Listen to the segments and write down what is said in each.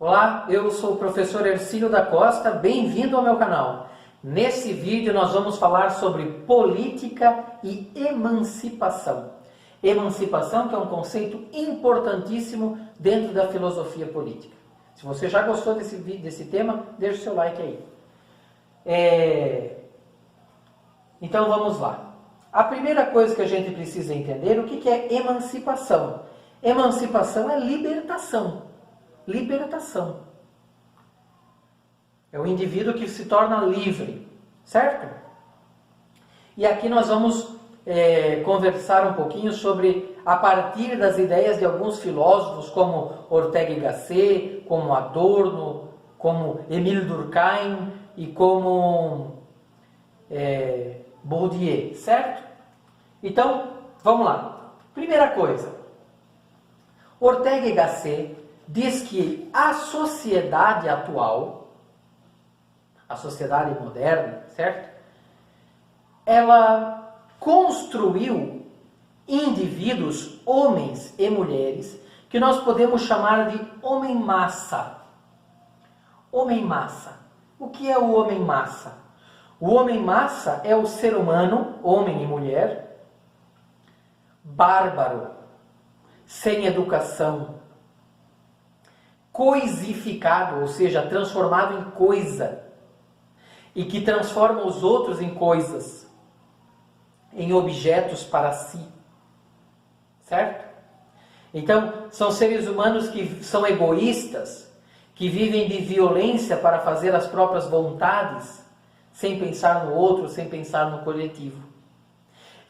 Olá, eu sou o professor Hercílio da Costa, bem-vindo ao meu canal. Nesse vídeo nós vamos falar sobre política e emancipação. Emancipação que é um conceito importantíssimo dentro da filosofia política. Se você já gostou desse tema, deixa o seu like aí. Então vamos lá. A primeira coisa que a gente precisa entender, o que é emancipação? Emancipação é libertação. Libertação. É o indivíduo que se torna livre, certo? E aqui nós vamos conversar um pouquinho sobre, a partir das ideias de alguns filósofos, como Ortega y Gasset, como Adorno, como Émile Durkheim e como Bourdieu, certo? Então, vamos lá. Primeira coisa, Ortega y Gasset diz que a sociedade atual, a sociedade moderna, certo? Ela construiu indivíduos, homens e mulheres, que nós podemos chamar de homem-massa. Homem-massa. O que é o homem-massa? O homem-massa é o ser humano, homem e mulher, bárbaro, sem educação, coisificado, ou seja, transformado em coisa, e que transforma os outros em coisas, em objetos para si, certo? Então, são seres humanos que são egoístas, que vivem de violência para fazer as próprias vontades, sem pensar no outro, sem pensar no coletivo.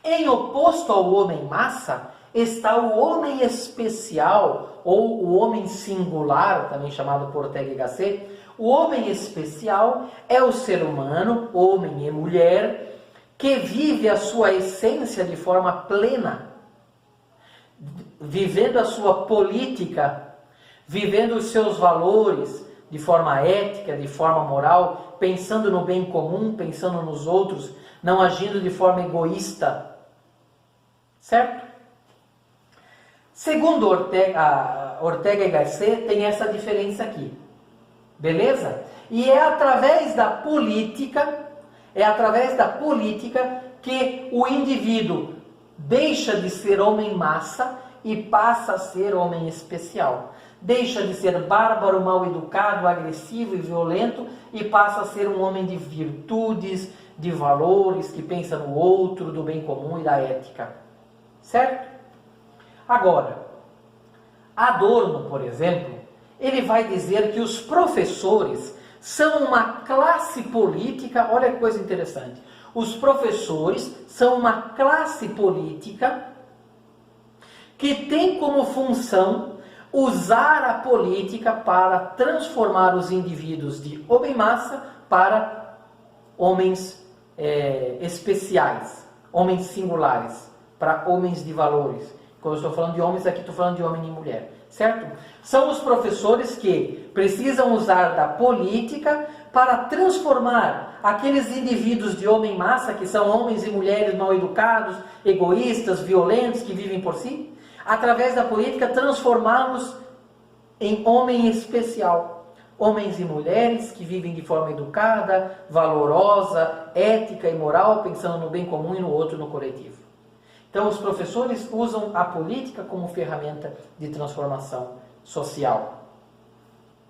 Em oposto ao homem-massa, está o homem especial, ou o homem singular, também chamado por Ortega y Gasset. O homem especial é o ser humano, homem e mulher, que vive a sua essência de forma plena, vivendo a sua política, vivendo os seus valores de forma ética, de forma moral, pensando no bem comum, pensando nos outros, não agindo de forma egoísta. Certo? Segundo Ortega y Gasset, tem essa diferença aqui. Beleza? E é através da política que o indivíduo deixa de ser homem-massa e passa a ser homem especial. Deixa de ser bárbaro, mal educado, agressivo e violento e passa a ser um homem de virtudes, de valores, que pensa no outro, do bem comum e da ética. Certo? Agora, Adorno, por exemplo, ele vai dizer que os professores são uma classe política, olha que coisa interessante, os professores são uma classe política que tem como função usar a política para transformar os indivíduos de homem-massa para homens especiais, homens singulares, para homens de valores. Quando eu estou falando de homens, aqui estou falando de homem e mulher, certo? São os professores que precisam usar da política para transformar aqueles indivíduos de homem-massa, que são homens e mulheres mal educados, egoístas, violentos, que vivem por si, através da política transformá-los em homem especial. Homens e mulheres que vivem de forma educada, valorosa, ética e moral, pensando no bem comum e no outro, no coletivo. Então, os professores usam a política como ferramenta de transformação social.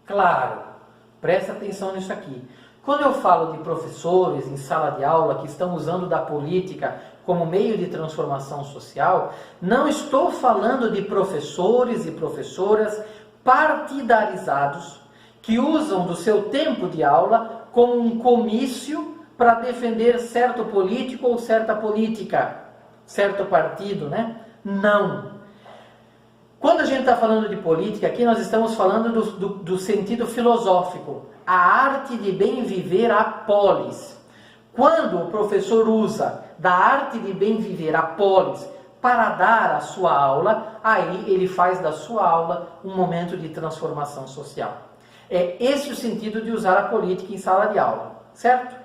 Claro, presta atenção nisso aqui. Quando eu falo de professores em sala de aula que estão usando da política como meio de transformação social, não estou falando de professores e professoras partidarizados que usam do seu tempo de aula como um comício para defender certo político ou certa política, certo partido, né? Não. Quando a gente está falando de política, aqui nós estamos falando do sentido filosófico, a arte de bem viver a polis. Quando o professor usa da arte de bem viver a polis para dar a sua aula, aí ele faz da sua aula um momento de transformação social. É esse o sentido de usar a política em sala de aula, certo?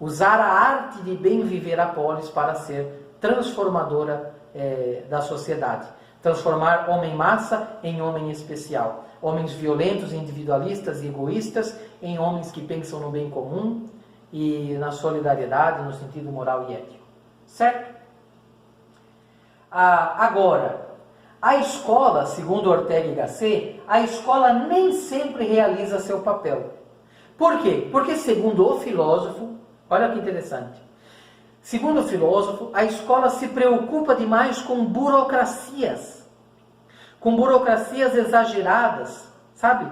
Usar a arte de bem viver a polis para ser transformadora da sociedade. Transformar homem-massa em homem especial. homens violentos, individualistas e egoístas, em homens que pensam no bem comum e na solidariedade, no sentido moral e ético. Certo? Agora, a escola, segundo Ortega y Gasset, a escola nem sempre realiza seu papel. Por quê? Porque, segundo o filósofo, olha que interessante, segundo o filósofo, a escola se preocupa demais com burocracias exageradas, sabe?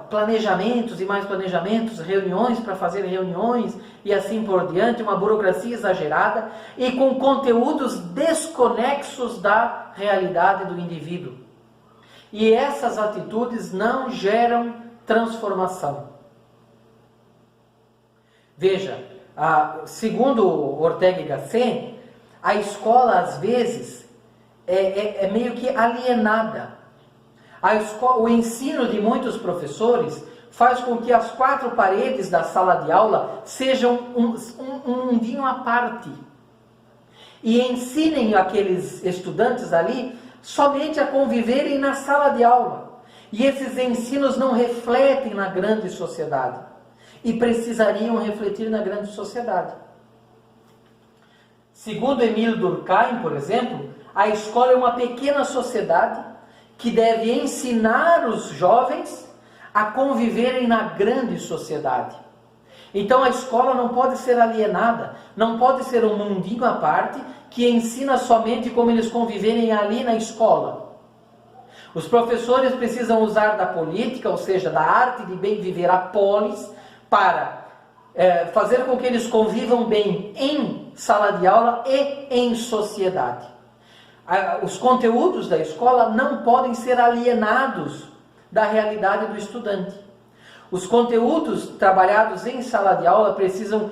Planejamentos e mais planejamentos, reuniões para fazer reuniões e assim por diante, uma burocracia exagerada e com conteúdos desconexos da realidade do indivíduo. E essas atitudes não geram transformação. Veja, segundo Ortega y Gasset, a escola às vezes é meio que alienada. O ensino de muitos professores faz com que as quatro paredes da sala de aula sejam um mundinho à parte. E ensinem aqueles estudantes ali somente a conviverem na sala de aula. E esses ensinos não refletem na grande sociedade. E precisariam refletir na grande sociedade. Segundo Emile Durkheim, por exemplo, a escola é uma pequena sociedade que deve ensinar os jovens a conviverem na grande sociedade. Então a escola não pode ser alienada, não pode ser um mundinho à parte que ensina somente como eles conviverem ali na escola. Os professores precisam usar da política, ou seja, da arte de bem viver, a polis, para fazer com que eles convivam bem em sala de aula e em sociedade. Os conteúdos da escola não podem ser alienados da realidade do estudante. Os conteúdos trabalhados em sala de aula precisam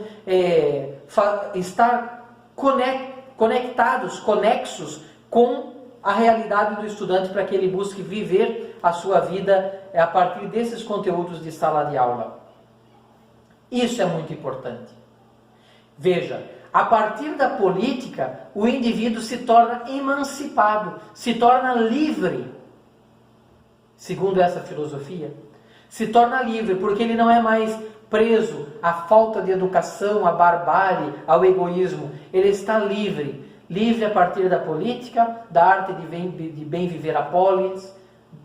estar conectados, conexos com a realidade do estudante para que ele busque viver a sua vida a partir desses conteúdos de sala de aula. Isso é muito importante. Veja, a partir da política, o indivíduo se torna emancipado, se torna livre. Segundo essa filosofia, se torna livre, porque ele não é mais preso à falta de educação, à barbárie, ao egoísmo. Ele está livre. Livre a partir da política, da arte de bem viver a polis,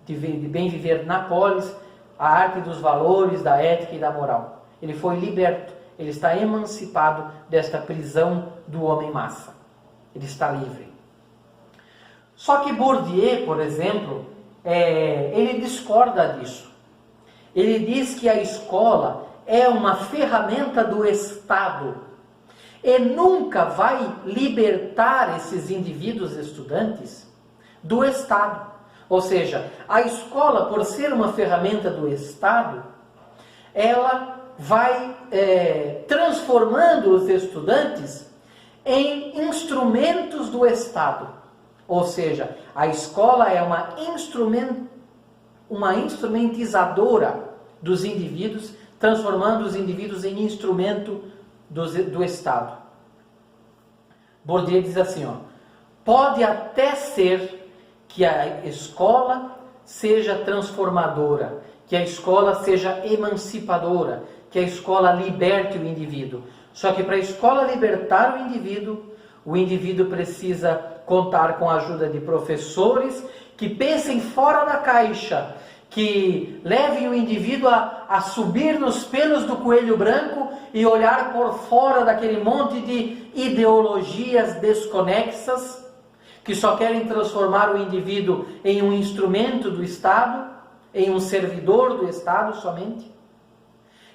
de bem viver na polis, a arte dos valores, da ética e da moral. Ele foi liberto. Ele está emancipado desta prisão do homem-massa. Ele está livre. Só que Bourdieu, por exemplo, ele discorda disso. Ele diz que a escola é uma ferramenta do Estado e nunca vai libertar esses indivíduos estudantes do Estado. Ou seja, a escola, por ser uma ferramenta do Estado, ela vai transformando os estudantes em instrumentos do Estado. Ou seja, a escola é uma instrumentizadora dos indivíduos, transformando os indivíduos em instrumento do Estado. Bourdieu diz assim, pode até ser que a escola seja transformadora, que a escola seja emancipadora, que a escola liberte o indivíduo. Só que para a escola libertar o indivíduo precisa contar com a ajuda de professores que pensem fora da caixa, que levem o indivíduo a subir nos pelos do coelho branco e olhar por fora daquele monte de ideologias desconexas, que só querem transformar o indivíduo em um instrumento do Estado, em um servidor do Estado somente.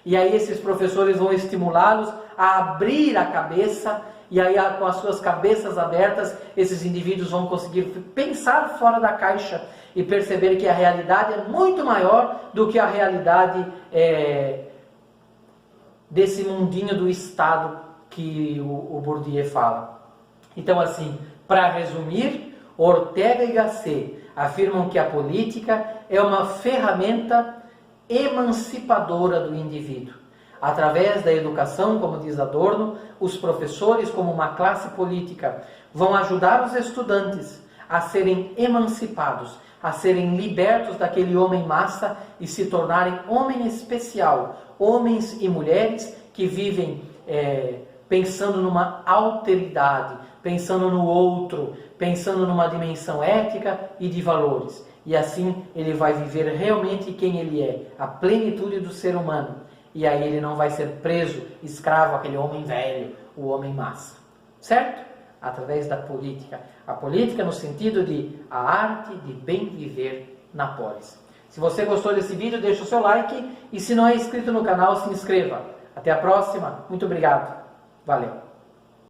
E aí esses professores vão estimulá-los a abrir a cabeça, e aí com as suas cabeças abertas, esses indivíduos vão conseguir pensar fora da caixa e perceber que a realidade é muito maior do que a realidade desse mundinho do Estado que o Bourdieu fala. Então, assim, para resumir, Ortega y Gasset afirmam que a política é uma ferramenta emancipadora do indivíduo. Através da educação, como diz Adorno, os professores, como uma classe política, vão ajudar os estudantes a serem emancipados, a serem libertos daquele homem massa e se tornarem homem especial, homens e mulheres que vivem pensando numa alteridade, pensando no outro, pensando numa dimensão ética e de valores. E assim ele vai viver realmente quem ele é, a plenitude do ser humano. E aí ele não vai ser preso, escravo, aquele homem velho, o homem massa. Certo? Através da política. A política no sentido de a arte de bem viver na polis. Se você gostou desse vídeo, deixa o seu like e se não é inscrito no canal, se inscreva. Até a próxima. Muito obrigado. Valeu.